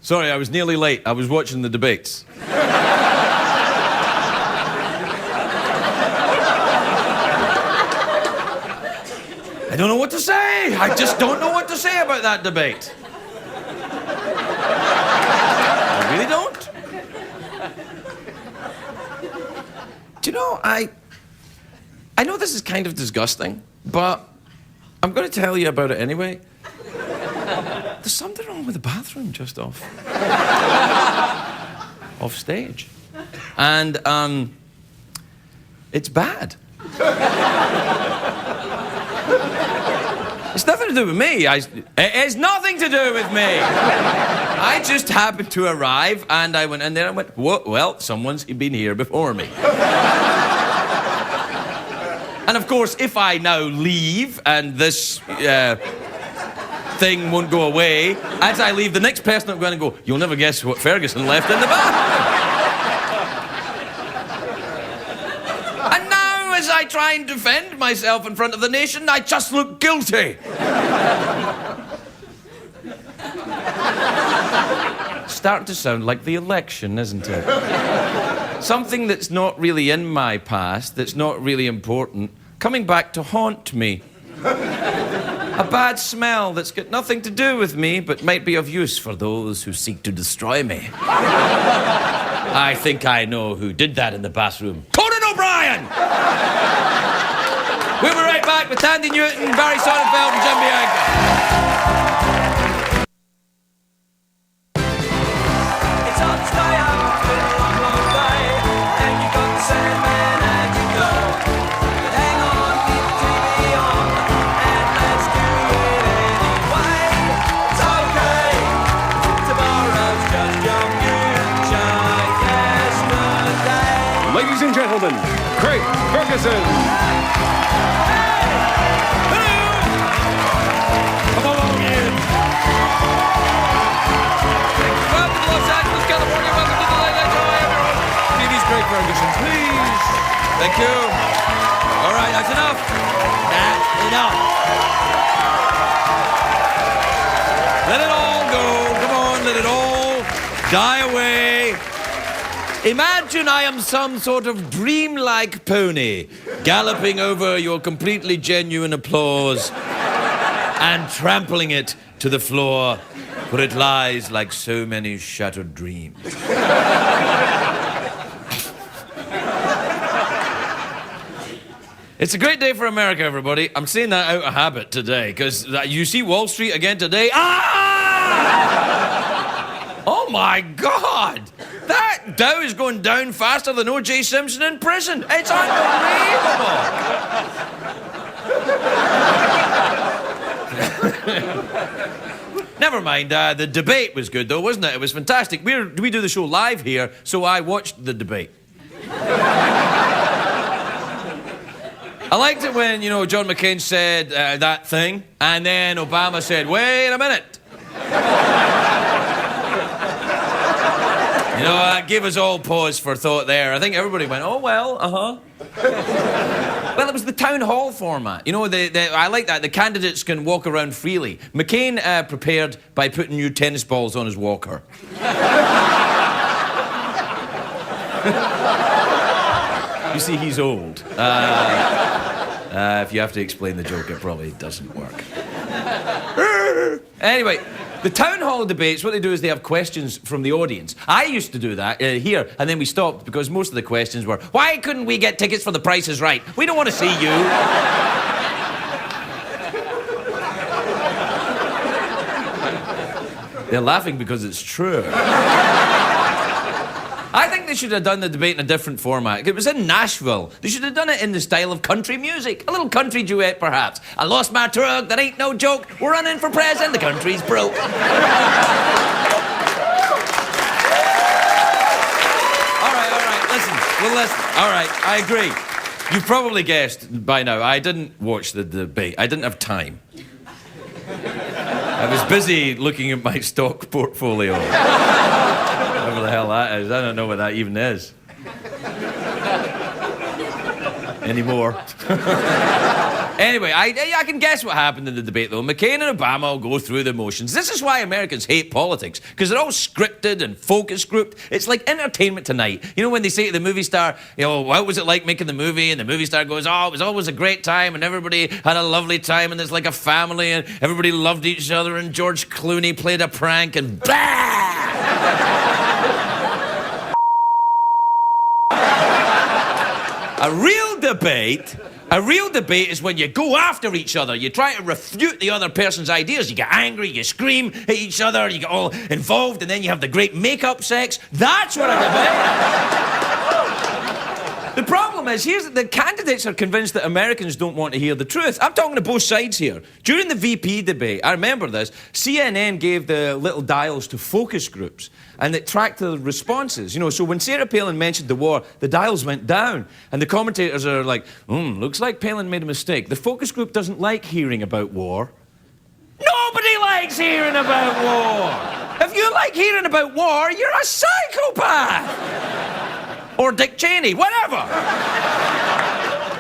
Sorry, I was nearly late. I was watching the debates. I don't know what to say. I just don't know what to say about that debate. I really don't. Do you know, I know this is kind of disgusting, but I'm going to tell you about it anyway. There's something wrong with the bathroom just off stage. And, it's bad. It's nothing to do with me. It has nothing to do with me. I just happened to arrive, and I went in there and went, well, someone's been here before me. And of course, if I now leave and this thing won't go away, as I leave, the next person I'm going to go, you'll never guess what Ferguson left in the bathroom. And now, as I try and defend myself in front of the nation, I just look guilty. Starting to sound like the election, isn't it? Something that's not really in my past, that's not really important, coming back to haunt me. A bad smell that's got nothing to do with me, but might be of use for those who seek to destroy me. I think I know who did that in the bathroom. Conan O'Brien! We'll be right back with Thandie Newton, Barry Sonnenfeld, and Jim Bianco. Ladies and gentlemen, Craig Ferguson. Come along in. Welcome to Los Angeles, California. Welcome to the Late Night Show, everyone. TV's Craig Ferguson, please. Thank you. All right, that's enough. That's enough. Let it all go. Come on, let it all die away. Imagine I am some sort of dreamlike pony galloping over your completely genuine applause and trampling it to the floor where it lies like so many shattered dreams. It's a great day for America, everybody. I'm saying that out of habit today because you see Wall Street again today. Ah! Oh my God! That Dow is going down faster than O.J. Simpson in prison. It's unbelievable. Never mind, the debate was good though, wasn't it? It was fantastic. We do the show live here, so I watched the debate. I liked it when, John McCain said that thing, and then Obama said, wait a minute. That gave us all pause for thought there. I think everybody went, oh, well, Well, it was the town hall format. I like that. The candidates can walk around freely. McCain prepared by putting new tennis balls on his walker. You see, he's old. If you have to explain the joke, it probably doesn't work. Anyway, the town hall debates, what they do is they have questions from the audience. I used to do that here, and then we stopped because most of the questions were, why couldn't we get tickets for The Price is Right? We don't want to see you. They're laughing because it's true. I think they should have done the debate in a different format. It was in Nashville. They should have done it in the style of country music. A little country duet, perhaps. I lost my truck, that ain't no joke. We're running for president, the country's broke. All right, listen. Well, listen. All right, I agree. You've probably guessed by now, I didn't watch the debate. I didn't have time. I was busy looking at my stock portfolio. Whatever the hell that is. I don't know what that even is. Anymore. Anyway, I can guess what happened in the debate, though. McCain and Obama will go through the motions. This is why Americans hate politics, because they're all scripted and focus grouped. It's like Entertainment Tonight. You know, when they say to the movie star, you know, what was it like making the movie? And the movie star goes, oh, it was always a great time, and everybody had a lovely time, and it's like a family, and everybody loved each other, and George Clooney played a prank, and blah! A real debate is when you go after each other. You try to refute the other person's ideas. You get angry, you scream at each other, you get all involved, and then you have the great make-up sex. That's what a debate. The problem is, the candidates are convinced that Americans don't want to hear the truth. I'm talking to both sides here. During the VP debate, I remember this, CNN gave the little dials to focus groups, and it tracked the responses. You know, so when Sarah Palin mentioned the war, the dials went down, and the commentators are like, looks like Palin made a mistake. The focus group doesn't like hearing about war. Nobody likes hearing about war. If you like hearing about war, you're a psychopath. Or Dick Cheney, whatever.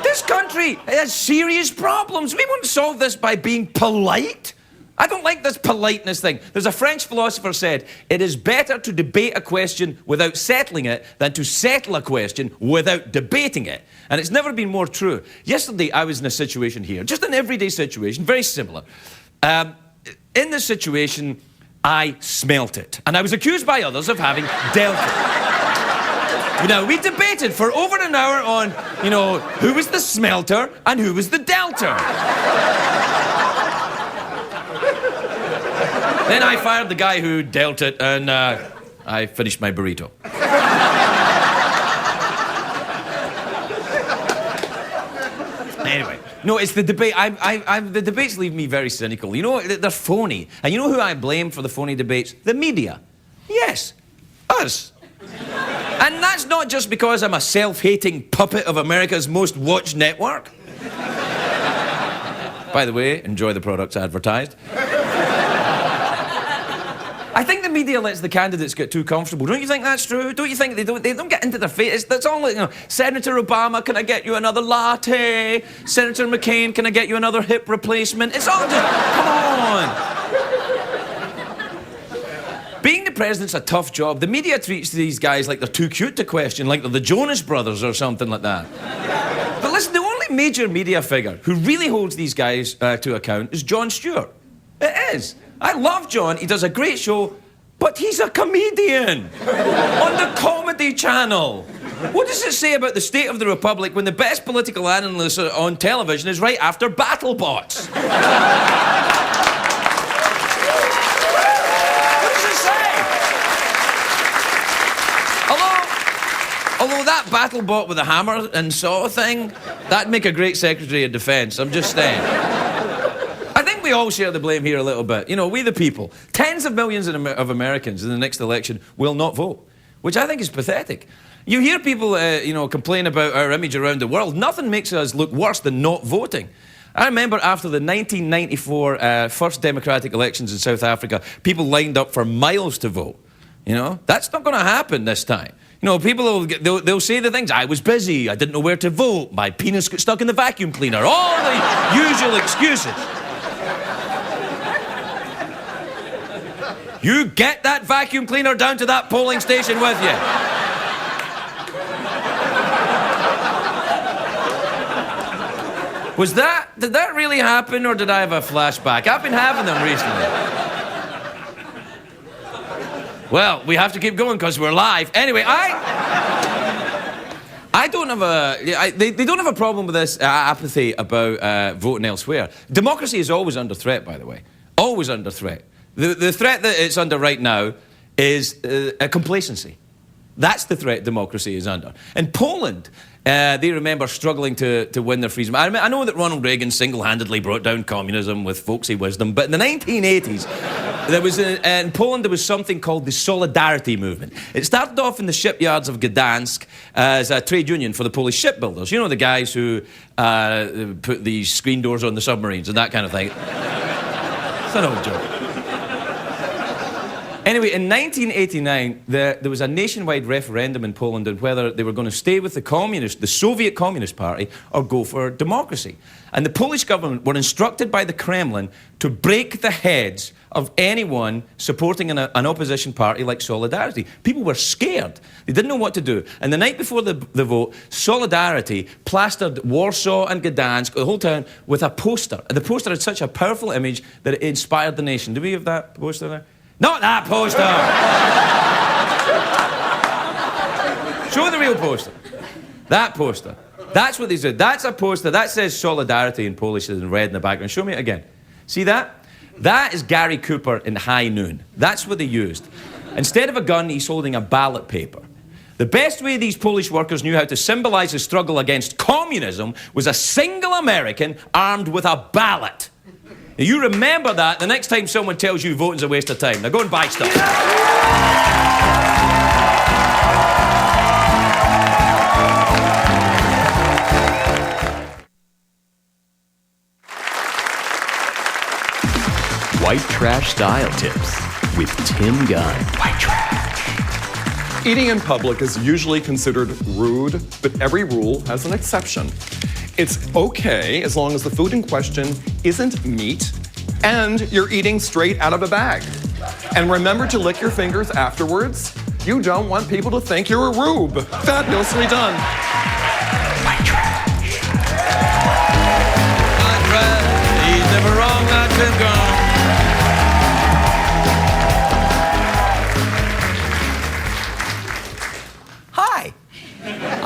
This country has serious problems. We won't solve this by being polite. I don't like this politeness thing. There's a French philosopher said, it is better to debate a question without settling it than to settle a question without debating it. And it's never been more true. Yesterday, I was in a situation here, just an everyday situation, very similar. In this situation, I smelt it. And I was accused by others of having dealt it. Now, we debated for over an hour on, you know, who was the smelter and who was the delter. Then I fired the guy who dealt it, and I finished my burrito. Anyway, no, it's the debate. The debates leave me very cynical. You know, they're phony. And you know who I blame for the phony debates? The media. Yes, us. And that's not just because I'm a self-hating puppet of America's most watched network. By the way, enjoy the products advertised. I think the media lets the candidates get too comfortable. Don't you think that's true? Don't you think they don't get into their face? That's all like, you know, Senator Obama, can I get you another latte? Senator McCain, can I get you another hip replacement? It's all just, come on. Being the president's a tough job. The media treats these guys like they're too cute to question, like they're the Jonas Brothers or something like that. But listen, the only major media figure who really holds these guys to account is Jon Stewart. It is. I love Jon. He does a great show, but he's a comedian on the Comedy Channel. What does it say about the state of the Republic when the best political analyst on television is right after BattleBots? Although that BattleBot with a hammer and saw thing, that'd make a great Secretary of Defense, I'm just saying. I think we all share the blame here a little bit. You know, we the people. Tens of millions of Americans in the next election will not vote, which I think is pathetic. You hear people, you know, complain about our image around the world. Nothing makes us look worse than not voting. I remember after the 1994 first democratic elections in South Africa, people lined up for miles to vote. You know, that's not going to happen this time. You know, people they'll say the things, I was busy, I didn't know where to vote, my penis got stuck in the vacuum cleaner, all the usual excuses. You get that vacuum cleaner down to that polling station with you. Did that really happen, or did I have a flashback? I've been having them recently. Well, we have to keep going because we're live. Anyway, I don't have they don't have a problem with this apathy about voting elsewhere. Democracy is always under threat, by the way. Always under threat. The threat that it's under right now is a complacency. That's the threat democracy is under. In Poland, they remember struggling to win their freedom. I know that Ronald Reagan single-handedly brought down communism with folksy wisdom, but in the 1980s, in Poland there was something called the Solidarity Movement. It started off in the shipyards of Gdansk as a trade union for the Polish shipbuilders. You know, the guys who put these screen doors on the submarines and that kind of thing. It's an old joke. Anyway, in 1989, there was a nationwide referendum in Poland on whether they were going to stay with the Soviet Communist Party, or go for democracy. And the Polish government were instructed by the Kremlin to break the heads of anyone supporting an opposition party like Solidarity. People were scared. They didn't know what to do. And the night before the vote, Solidarity plastered Warsaw and Gdansk, the whole town, with a poster. And the poster had such a powerful image that it inspired the nation. Do we have that poster there? Not that poster! Show the real poster. That poster. That's what they said. That's a poster. That says Solidarity in Polish in red in the background. Show me it again. See that? That is Gary Cooper in High Noon. That's what they used. Instead of a gun, he's holding a ballot paper. The best way these Polish workers knew how to symbolize the struggle against communism was a single American armed with a ballot. Now, you remember that the next time someone tells you voting's a waste of time. Now go and buy stuff. White Trash Style Tips with Tim Gunn. White Trash. Eating in public is usually considered rude, but every rule has an exception. It's okay as long as the food in question isn't meat and you're eating straight out of a bag. And remember to lick your fingers afterwards. You don't want people to think you're a rube. Fabulously done. White Trash. White trash. He's never wrong, not Tim Gunn.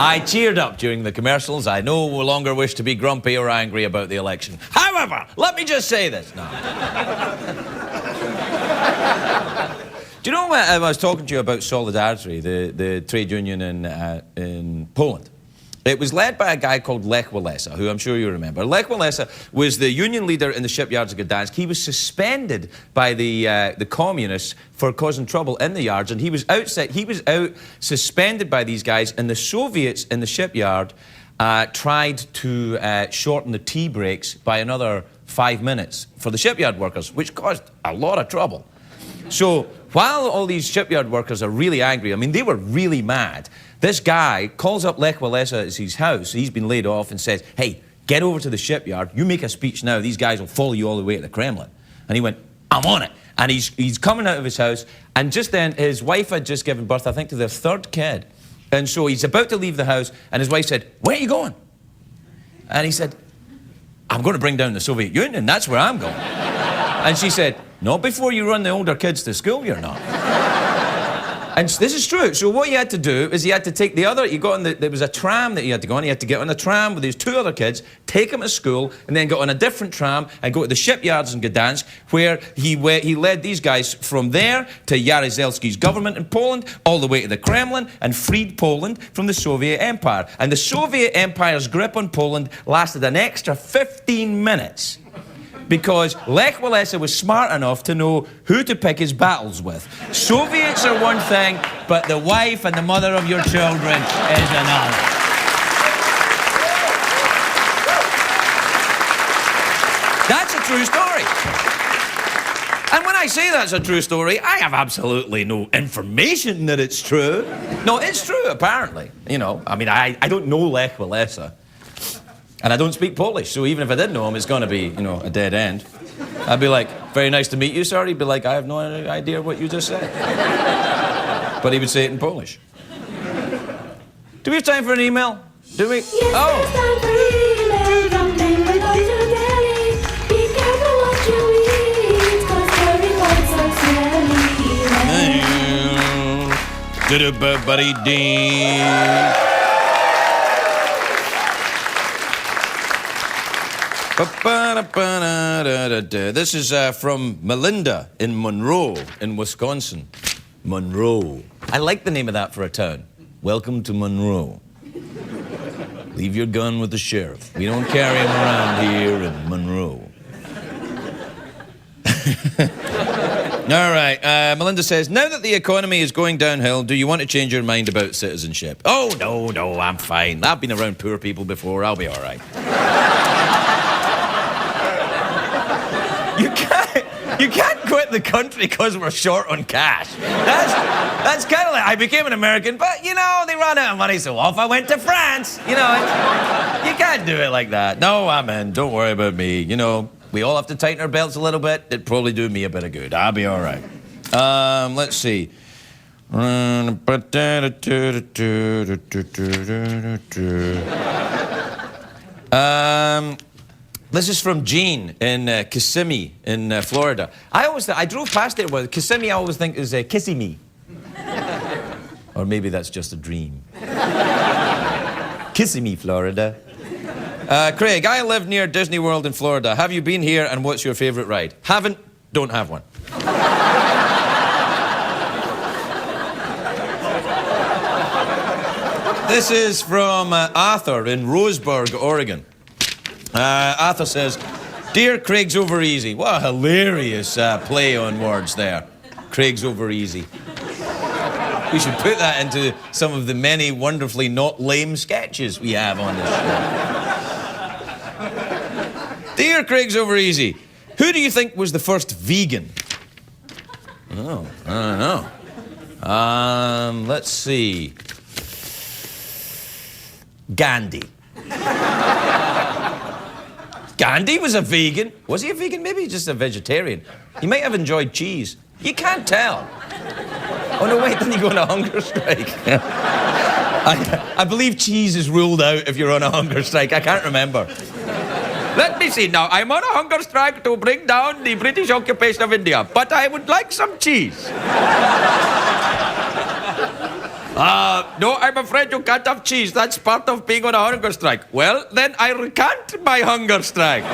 I cheered up during the commercials. I no longer wish to be grumpy or angry about the election. However, let me just say this. No. Do you know what I was talking to you about Solidarity, the trade union in Poland? It was led by a guy called Lech Walesa, who I'm sure you remember. Lech Walesa was the union leader in the shipyards of Gdansk. He was suspended by the communists for causing trouble in the yards, and he was out suspended by these guys, and the Soviets in the shipyard tried to shorten the tea breaks by another 5 minutes for the shipyard workers, which caused a lot of trouble. So while all these shipyard workers are really angry, I mean, they were really mad, this guy calls up Lech Walesa at his house. He's been laid off, and says, hey, get over to the shipyard. You make a speech now. These guys will follow you all the way to the Kremlin. And he went, I'm on it. And he's coming out of his house. And just then, his wife had just given birth, I think, to their third kid. And so he's about to leave the house. And his wife said, where are you going? And he said, I'm going to bring down the Soviet Union. That's where I'm going. And she said, not before you run the older kids to school, you're not. And this is true. So what he had to do is he had to take there was a tram that he had to go on. He had to get on a tram with his two other kids, take them to school, and then get on a different tram and go to the shipyards in Gdansk, where he led these guys from there to Jaruzelski's government in Poland, all the way to the Kremlin, and freed Poland from the Soviet Empire. And the Soviet Empire's grip on Poland lasted an extra 15 minutes. Because Lech Walesa was smart enough to know who to pick his battles with. Soviets are one thing, but the wife and the mother of your children is another. That's a true story. And when I say that's a true story, I have absolutely no information that it's true. No, it's true, apparently. You know, I mean, I don't know Lech Walesa. And I don't speak Polish, so even if I did know him, it's going to be, you know, a dead end. I'd be like, very nice to meet you, sir. He'd be like, I have no idea what you just said. But he would say it in Polish. Do we have time for an email? Do we? Yes, there's time for email. Something we're going to tell you. Be careful what you eat, 'cause the reports are smelly. Buddy-dee. This is from Melinda in Monroe, in Wisconsin. Monroe. I like the name of that for a town. Welcome to Monroe. Leave your gun with the sheriff. We don't carry him around here in Monroe. All right, Melinda says, now that the economy is going downhill, do you want to change your mind about citizenship? Oh, no, I'm fine. I've been around poor people before. I'll be all right. You can't quit the country because we're short on cash. That's kind of like, I became an American, but, you know, they ran out of money, so off I went to France. You know, you can't do it like that. No, I'm in. Don't worry about me. You know, we all have to tighten our belts a little bit. It'd probably do me a bit of good. I'll be all right. Let's see. This is from Jean in Kissimmee in Florida. I drove past it. Well, Kissimmee I always think is Kissimmee. Or maybe that's just a dream. Kissimmee, Florida. Craig, I live near Disney World in Florida. Have you been here and what's your favourite ride? Haven't, don't have one. This is from Arthur in Roseburg, Oregon. Arthur says, "Dear Craig's Over Easy." What a hilarious play on words there. Craig's Over Easy. We should put that into some of the many wonderfully not lame sketches we have on this show. Dear Craig's Over Easy, who do you think was the first vegan? Oh, I don't know. Let's see. Gandhi. Gandhi was a vegan. Was he a vegan? Maybe he's just a vegetarian. He might have enjoyed cheese. You can't tell. Oh, no, wait, then you go on a hunger strike. I believe cheese is ruled out if you're on a hunger strike. I can't remember. Let me see now. I'm on a hunger strike to bring down the British occupation of India, but I would like some cheese. No, I'm afraid you can't have cheese. That's part of being on a hunger strike. Well, then I recant my hunger strike.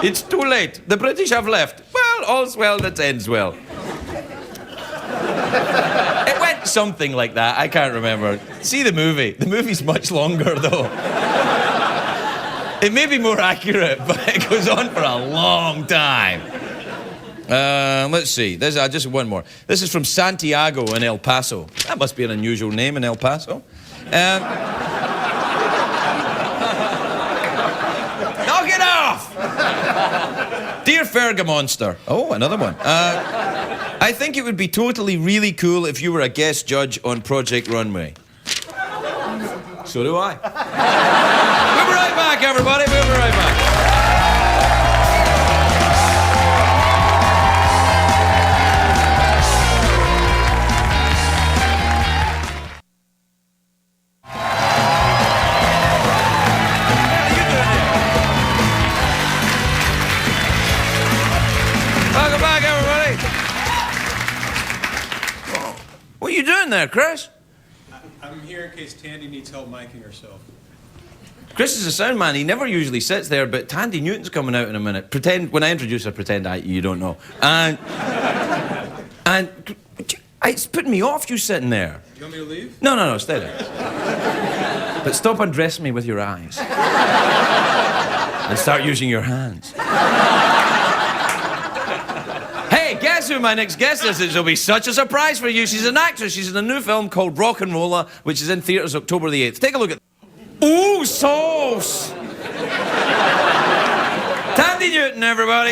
It's too late. The British have left. Well, all's well that ends well. It went something like that. I can't remember. See the movie. The movie's much longer, though. It may be more accurate, but it goes on for a long time. Let's see. There's just one more. This is from Santiago in El Paso. That must be an unusual name in El Paso. Knock it off! Dear Fergamonster. Oh, another one. I think it would be totally really cool if you were a guest judge on Project Runway. So do I. We'll be right back, everybody. We'll be right back. Welcome back, everybody. What are you doing there, Chris? I'm here in case Thandie needs help miking herself. Chris is a sound man. He never usually sits there, but Thandie Newton's coming out in a minute. Pretend, when I introduce her, pretend you don't know. And it's putting me off, you sitting there. Do you want me to leave? No, stay there. But stop undressing me with your eyes. And start using your hands. Hey, guess who my next guest is? It'll be such a surprise for you. She's an actress. She's in a new film called Rock and Rolla, which is in theatres October the 8th. Take a look at... Ooh, sauce! Thandie Newton, everybody.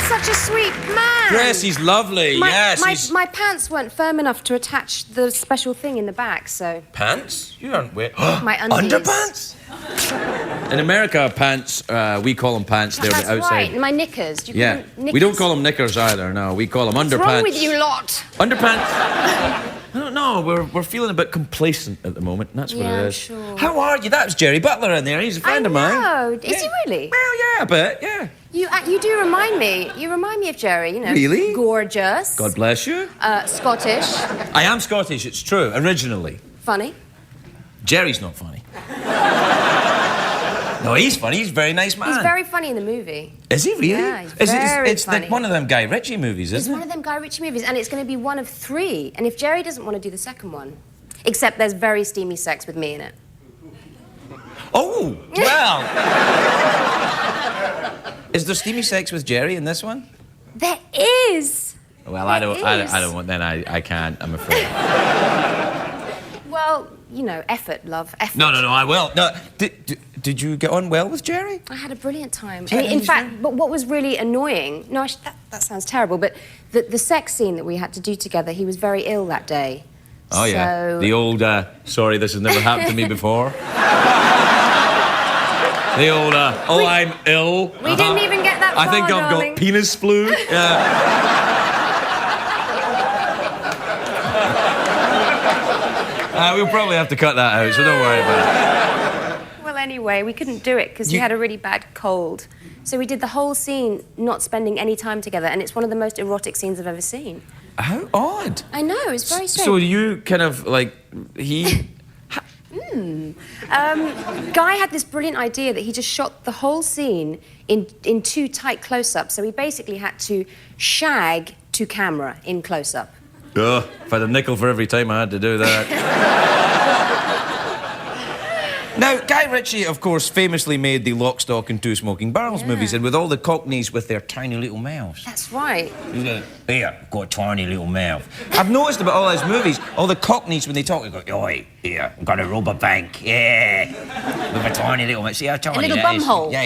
Such a sweet man. Chris, he's lovely. My pants weren't firm enough to attach the special thing in the back, so... Pants? You aren't wearing... My undies. Underpants? In America, pants, we call them pants. They're That's the outside. right, my knickers. Do you call them knickers? We don't call them knickers either, no. We call them underpants. What's wrong with you lot? Underpants. I don't know. We're feeling a bit complacent at the moment. That's what it is. Sure. How are you? That was Jerry Butler in there. He's a friend of mine. Oh, is he really? Well, yeah, a bit, yeah. You do remind me. You remind me of Jerry, you know. Really? Gorgeous. God bless you. Scottish. I am Scottish, it's true, originally. Funny. Jerry's not funny. No, he's funny. He's a very nice man. He's very funny in the movie. Is he really? Yeah, he's very it's funny. one of them Guy Ritchie movies, It's isn't it? one of them Guy Ritchie movies, and it's going to be one of 3. And if Jerry doesn't want to do the second one, except there's very steamy sex with me in it. Oh, well. Is there steamy sex with Jerry in this one? There is. Well, I don't want. Then I can't. I'm afraid. Well, you know, effort, love, effort. No, I will. No, did you get on well with Jerry? I had a brilliant time. Yeah, In he's fact, but what was really annoying... No, that sounds terrible, but the sex scene that we had to do together, he was very ill that day. Oh, yeah. So- The old, sorry, this has never happened to me before. The old, I'm ill. We didn't even get that far, I think I've darling. got penis flu. We'll probably have to cut that out, so don't worry about it. Well, anyway, we couldn't do it because he had a really bad cold. So we did the whole scene not spending any time together, and it's one of the most erotic scenes I've ever seen. How odd. I know, it's very strange. So you kind of, like, he... Guy had this brilliant idea that he just shot the whole scene in two tight close-ups, so he basically had to shag to camera in close-up. Ugh, if I had a nickel for every time I had to do that. Now, Guy Ritchie, of course, famously made the Lock, Stock and Two Smoking Barrels movies, and with all the Cockneys with their tiny little mouths. That's right. Here, got a tiny little mouth. I've noticed about all those movies, all the Cockneys, when they talk, they go, oi, here, got a rubber bank, yeah. With a tiny little mouth. See how tiny A little that is? bum hole. Yeah.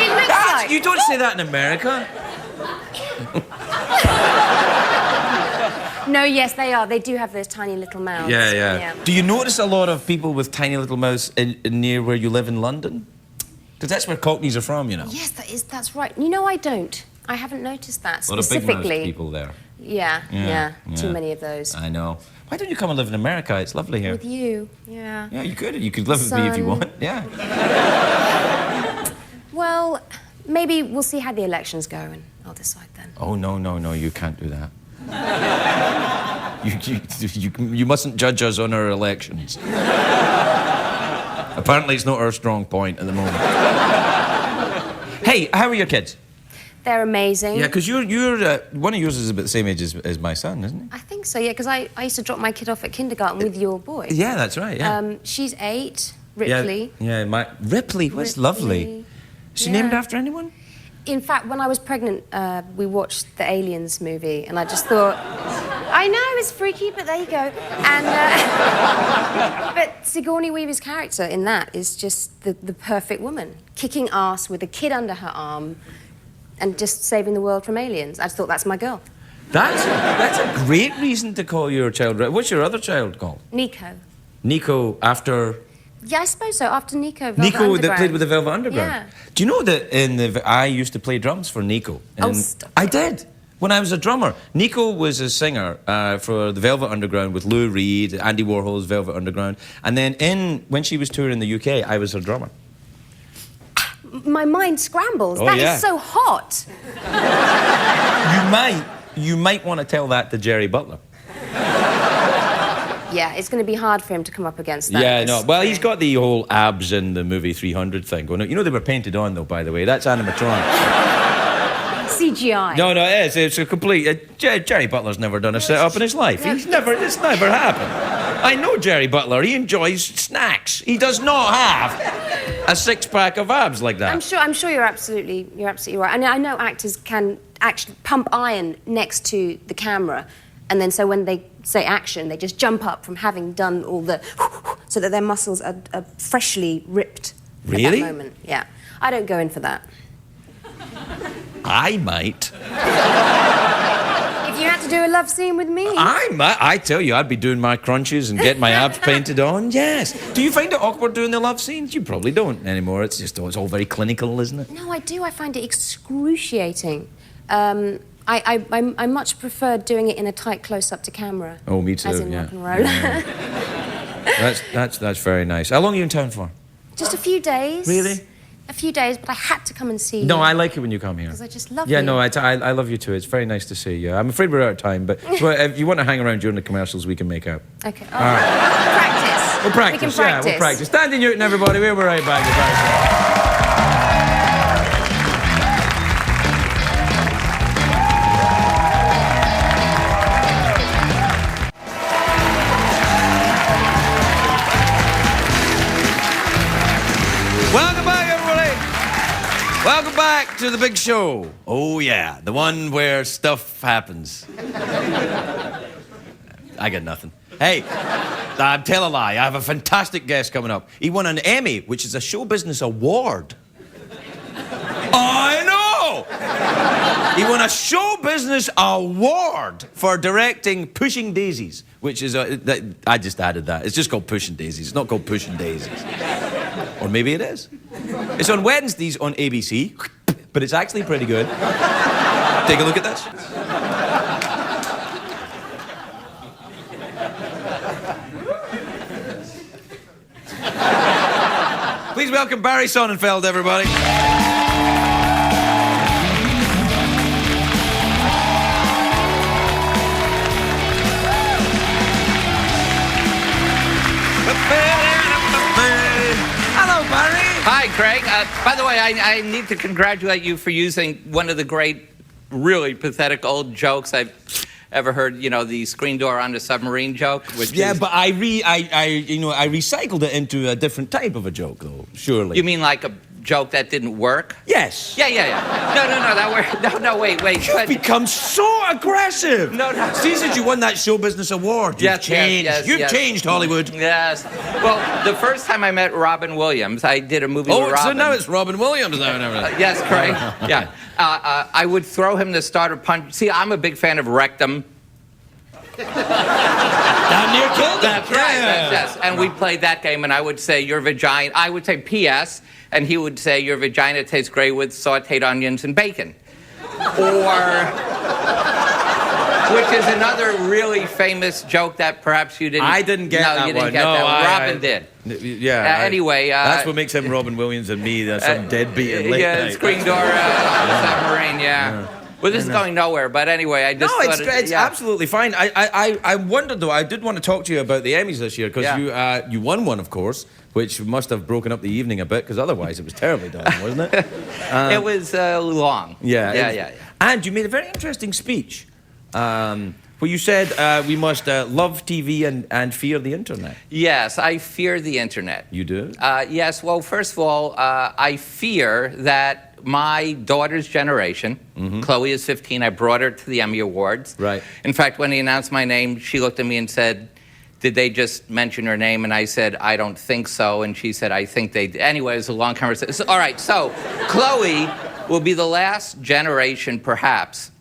It looks like... You don't say that in America. No, yes, they are. They do have those tiny little mouths. Yeah. Do you notice a lot of people with tiny little mouths near where you live in London? Because that's where Cockneys are from, you know. Yes, that's right. You know, I don't. I haven't noticed that A lot of specifically. big-mouthed people there. Yeah. Too many of those. I know. Why don't you come and live in America? It's lovely here. With you, yeah. Yeah, you could. You could live with me if you Son. want. Yeah. Well, maybe we'll see how the elections go and I'll decide then. Oh, no, you can't do that. You mustn't judge us on our elections. Apparently it's not our strong point at the moment. Hey, how are your kids? They're amazing. Yeah, because you're one of yours is about the same age as my son, isn't he? I think so, yeah, because I used to drop my kid off at kindergarten with your boy. Yeah, that's right, yeah. She's 8, Ripley. Yeah, Ripley, that's lovely. Ripley. Is she Yeah. named after anyone? In fact, when I was pregnant, we watched the Aliens movie, and I just thought, I know, it's freaky, but there you go. And, but Sigourney Weaver's character in that is just the perfect woman, kicking ass with a kid under her arm and just saving the world from aliens. I just thought, that's my girl. That's a great reason to call your child. What's your other child called? Nico. Nico, after... Yeah, I suppose so, after Nico, Velvet Nico that Underground. played with the Velvet Underground. Yeah. Do you know that I used to play drums for Nico? Oh, stop. I did. When I was a drummer. Nico was a singer for the Velvet Underground with Lou Reed, Andy Warhol's Velvet Underground. And then when she was touring the UK, I was her drummer. My mind scrambles. Oh, That yeah. is so hot. You might want to tell that to Jerry Butler. Yeah, it's going to be hard for him to come up against that. Yeah, no. Well, he's got the whole abs in the movie 300 thing going on. You know they were painted on, though, by the way. That's animatronic. CGI. No, it is. It's a complete... Jerry Butler's never done a set-up in his life. It's never happened. I know Jerry Butler. He enjoys snacks. He does not have a six-pack of abs like that. I'm sure you're absolutely right. And I know actors can actually pump iron next to the camera, and then so when they say action, they just jump up from having done all the... so that their muscles are freshly ripped at Really? that moment. Yeah. I don't go in for that. I might. If you had to do a love scene with me... I tell you, I'd be doing my crunches and getting my abs painted on, yes. Do you find it awkward doing the love scenes? You probably don't anymore. It's all very clinical, isn't it? No, I do. I find it excruciating. I much prefer doing it in a tight close-up to camera. Oh, me too, As in yeah. rock and roll. Yeah. That's very nice. How long are you in town for? Just a few days. Really? A few days, but I had to come and see you. No, I like it when you come here. Because I just love Yeah, you. no, I love you too. It's very nice to see you. I'm afraid we're out of time, but if you want to hang around during the commercials, we can make out. Okay. All right. Practice. We'll practice, We can practice. yeah, we'll practice. Thandie Newton, everybody. We'll be right back. Welcome back to the big show. Oh, yeah, the one where stuff happens. I got nothing. Hey, tell a lie. I have a fantastic guest coming up. He won an Emmy, which is a show business award. I know! He won a show business award for directing Pushing Daisies, which is I just added that. It's just called Pushing Daisies. It's not called Pushing Daisies. Or maybe it is. It's on Wednesdays on ABC, but it's actually pretty good. Take a look at this. Please welcome Barry Sonnenfeld, everybody. Hello, Barry. Hi, Craig. By the way, I need to congratulate you for using one of the great, really pathetic old jokes I've ever heard. You know, the screen door on the submarine joke. Which Yeah, is, but I recycled it into a different type of a joke, though. Surely. You mean like a joke that didn't work? Yes. Yeah. No, that worked. No, wait. You've become so aggressive. No. Since you won that show business award, you've changed. You've changed, Hollywood. Yes. Well, the first time I met Robin Williams, I did a movie with Robin. So now it's Robin Williams now and everything. Yes, Craig. Yeah. I would throw him the starter punch. See, I'm a big fan of Rectum. Damn near killed him. That's right. Yes. And we played that game, and I would say your vagina. I would say P.S. and he would say your vagina tastes great with sautéed onions and bacon, or which is another really famous joke that perhaps you didn't. I didn't get that No, you didn't one. get No, that one. I- Robin did. Yeah. Anyway, that's what makes him Robin Williams and me. Some deadbeat in late yeah, night. screen door on the submarine. Yeah. Well, this is going nowhere, but anyway, I just No, thought it's absolutely fine. I wondered, though, I did want to talk to you about the Emmys this year, because you won one, of course, which must have broken up the evening a bit, because otherwise it was terribly done, wasn't it? It was long. Yeah. And you made a very interesting speech, where you said we must love TV and fear the internet. Yes, I fear the internet. You do? Yes, well, first of all, I fear that my daughter's generation, Chloe is 15, I brought her to the Emmy Awards. Right. In fact, when he announced my name, she looked at me and said, did they just mention her name? And I said, I don't think so. And she said, I think they did. Anyway, it was a long conversation. So, all right, so Chloe will be the last generation, perhaps,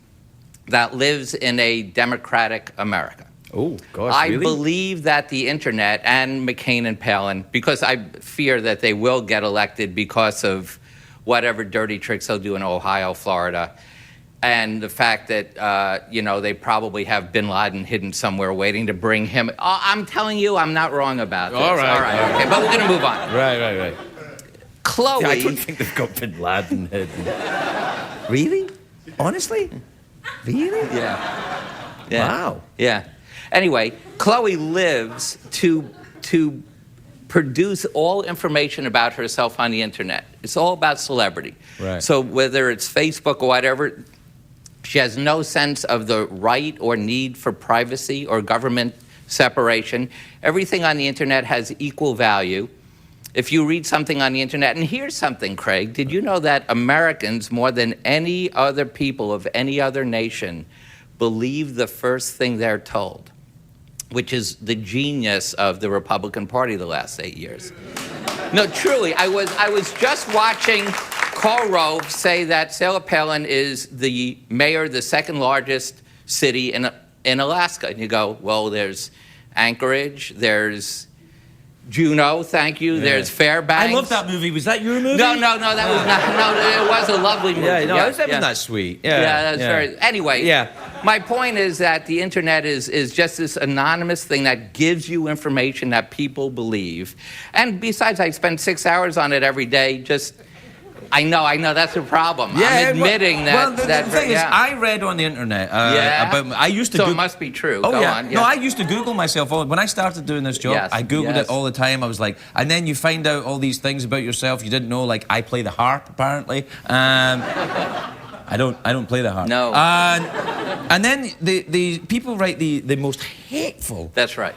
that lives in a democratic America. Oh, gosh, I really? believe that the internet and McCain and Palin, because I fear that they will get elected because of whatever dirty tricks they'll do in Ohio, Florida, and the fact that, they probably have bin Laden hidden somewhere waiting to bring him. I'm telling you, I'm not wrong about this. All right. Okay, but we're going to move on. Right. Chloe. Yeah, I don't think they've got bin Laden hidden. Really? Honestly? Really? Yeah. Wow. Yeah. Anyway, Chloe lives to produce all information about herself on the internet. It's all about celebrity. Right. So whether it's Facebook or whatever, she has no sense of the right or need for privacy or government separation. Everything on the internet has equal value. If you read something on the internet, and here's something, Craig, did you know that Americans, more than any other people of any other nation, believe the first thing they're told, which is the genius of the Republican Party the last 8 years? No, truly, I was just watching Karl Rove say that Sarah Palin is the mayor of the second largest city in Alaska. And you go, well, there's Anchorage, there's Juneau, thank you, there's Fairbanks. I love that movie. Was that your movie? No, that was not. No, it was a lovely movie. Yeah, wasn't that sweet? That's very. Anyway, my point is that the internet is just this anonymous thing that gives you information that people believe. And besides, I spend 6 hours on it every day. I know that's a problem. I'm admitting that. The thing is, I read on the internet about. I used to. So it must be true. Oh, Go yeah. on. No, I used to Google myself. When I started doing this job, I Googled it all the time. I was like, and then you find out all these things about yourself you didn't know. Like, I play the harp, apparently. I don't play the harp. No. And then the people write the most hateful. That's right.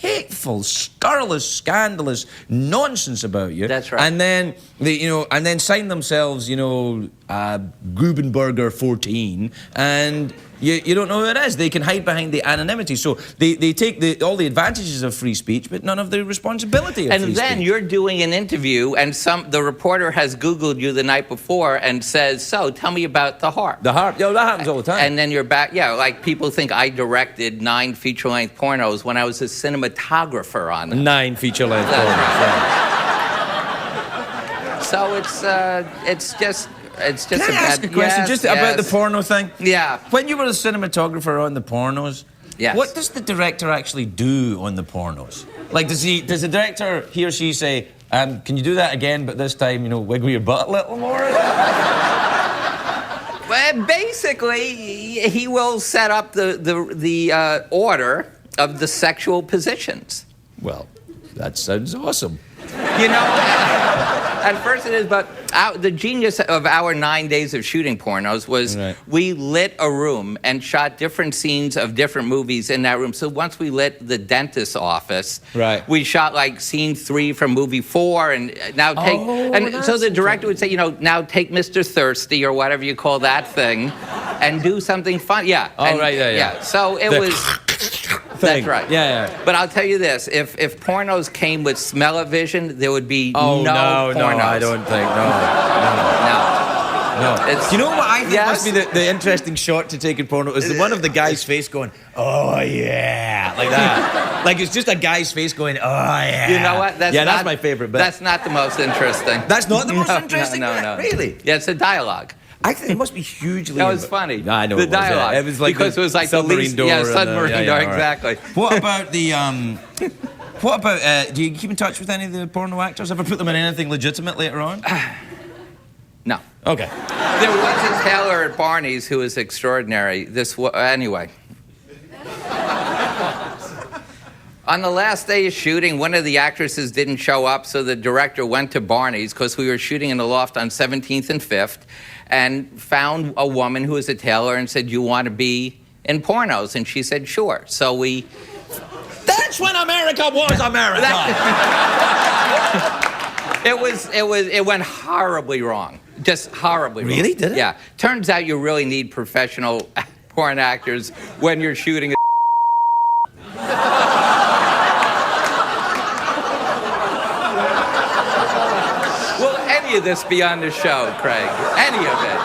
hateful, scurrilous, scandalous nonsense about you. That's right. And then and then sign themselves, Grubenberger 14, and you don't know who it is. They can hide behind the anonymity. So they take all the advantages of free speech, but none of the responsibility of free speech. And then you're doing an interview, and the reporter has Googled you the night before and says, "So, tell me about the harp." The harp, that happens all the time. And then you're back. Yeah, like people think I directed 9 feature-length pornos when I was a cinematographer on them. 9 feature-length pornos. Yeah. So it's just Can I ask a question just about the porno thing? Yeah. When you were a cinematographer on the pornos, Yes. what does the director actually do on the pornos? Like, does the director, he or she say, can you do that again, but this time, wiggle your butt a little more? Well, basically, he will set up the order of the sexual positions. Well, that sounds awesome. At first it is, but the genius of our 9 days of shooting pornos was we lit a room and shot different scenes of different movies in that room. So once we lit the dentist's office, we shot like scene 3 from movie 4, and now take. So the director would say, now take Mr. Thirsty or whatever you call that thing, and do something fun. Yeah. Yeah. So it was. That's right. Yeah. But I'll tell you this: if pornos came with smell-o-vision, there would be no pornos. No, I don't think. No. Do you know what I think must be the interesting shot to take in porno is the one of the guy's face going, "Oh yeah," like that. Like it's just a guy's face going, "Oh yeah." You know what? That's my favorite bit. That's not the most interesting. That's not the most interesting. No. Really? Yeah, it's a dialogue. I think it must be hugely. That was funny. I know the it was, dialogue. It was like because it was like submarine door. Yeah, submarine door. Right. Exactly. What about the? What about? Do you keep in touch with any of the porno actors? Ever put them in anything legitimate later on? No. Okay. There was a tailor at Barney's who was extraordinary. Anyway. On the last day of shooting, one of the actresses didn't show up, so the director went to Barney's because we were shooting in the loft on 17th and 5th, and found a woman who was a tailor and said, "You want to be in pornos?" And she said, "Sure." So we... That's when America was America! It went horribly wrong. Just horribly wrong. Really? Did it? Yeah. Turns out you really need professional porn actors when you're shooting Will any of this be on the show, Craig? Any of it?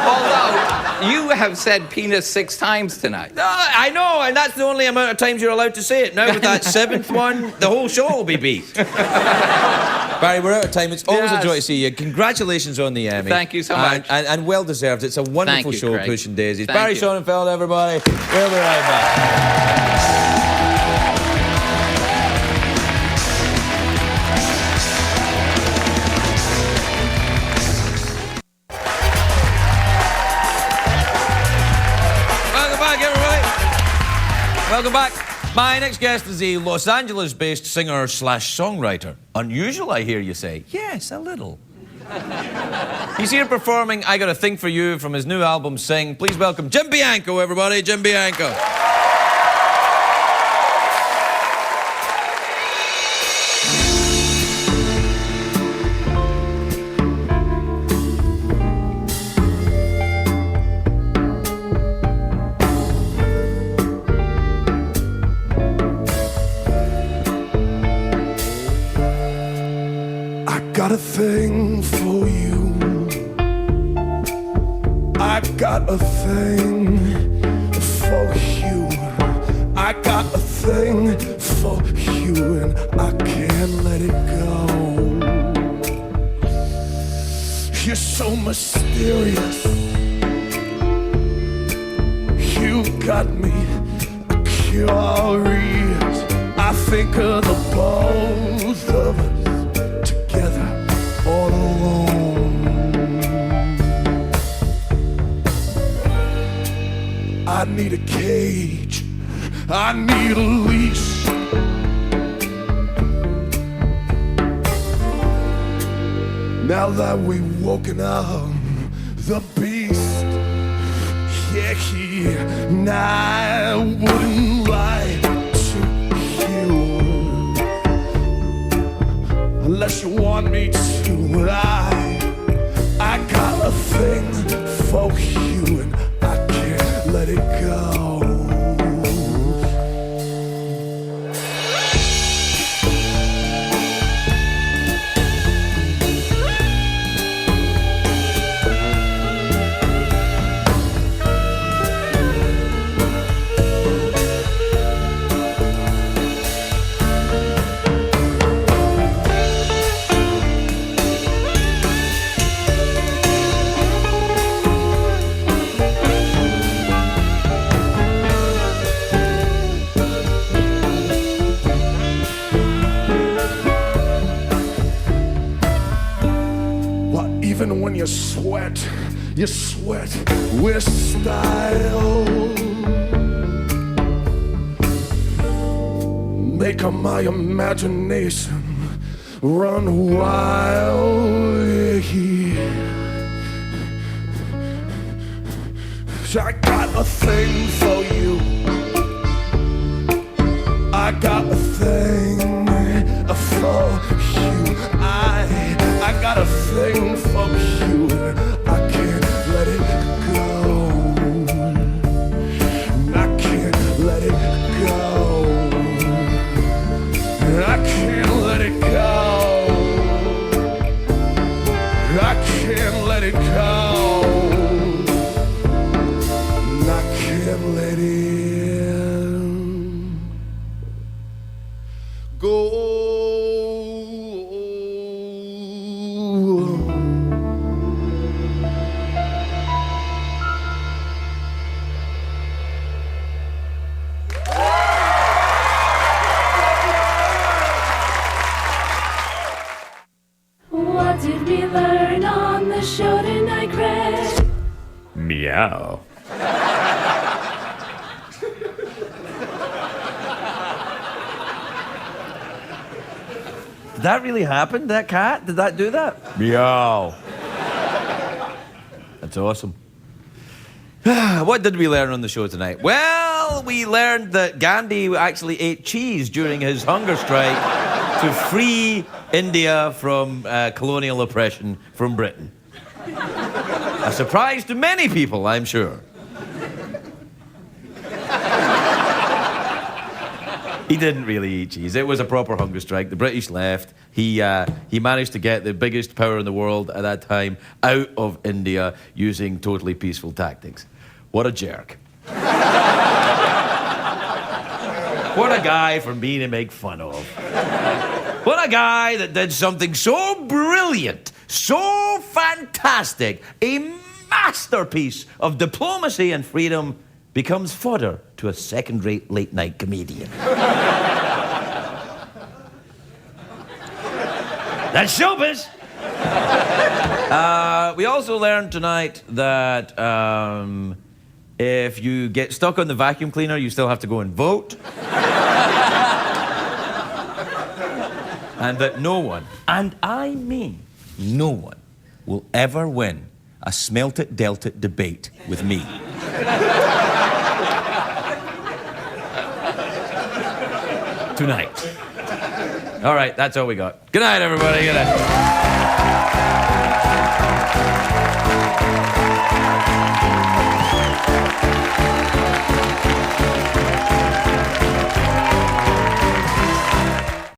Although, you have said penis 6 times tonight. No, I know, and that's the only amount of times you're allowed to say it. Now with that 7th one, the whole show will be beat. Barry, we're out of time. It's always a joy to see you. Congratulations on the Emmy. Thank you so much. And well deserved. It's a wonderful show, Craig. Pushing Daisies. Thank Barry you. Sonnenfeld, everybody. We'll be right back. Welcome back. My next guest is a Los Angeles-based singer/songwriter. Unusual, I hear you say. Yes, a little. He's here performing I Got a Thing for You from his new album, Sing. Please welcome Jim Bianco, everybody. Jim Bianco. Got a thing for you. I got a thing for you. I got a thing for you, and I can't let it go. You're so mysterious. You got me curious. I think of the both of us all alone. I need a cage, I need a leash. Now that we've woken up the beast, yeah. And I wouldn't lie to you unless you want me to. I got a thing for you and I can't let it go. Even when you sweat with style. Make my imagination run wild. I got a thing for you. I got a thing for you. I got a thing for you. I can't let it go. I can't let it go. I can't let it go. I can't let it go. I can't let it go. What did we learn on the show tonight, Craig? Meow. Did that really happen, that cat? Did that do that? Meow. That's awesome. What did we learn on the show tonight? Well, we learned that Gandhi actually ate cheese during his hunger strike to free India from colonial oppression from Britain. A surprise to many people, I'm sure. He didn't really eat cheese. It was a proper hunger strike. The British left. He managed to get the biggest power in the world at that time out of India using totally peaceful tactics. What a jerk. What a guy for me to make fun of. What a guy that did something so brilliant, so fantastic, a masterpiece of diplomacy and freedom becomes fodder to a second-rate late-night comedian. That's showbiz. We also learned tonight that if you get stuck on the vacuum cleaner, you still have to go and vote. And that no one, and I mean no one, will ever win a smelt it, dealt it debate with me. Tonight. All right, that's all we got. Good night, everybody. Good night.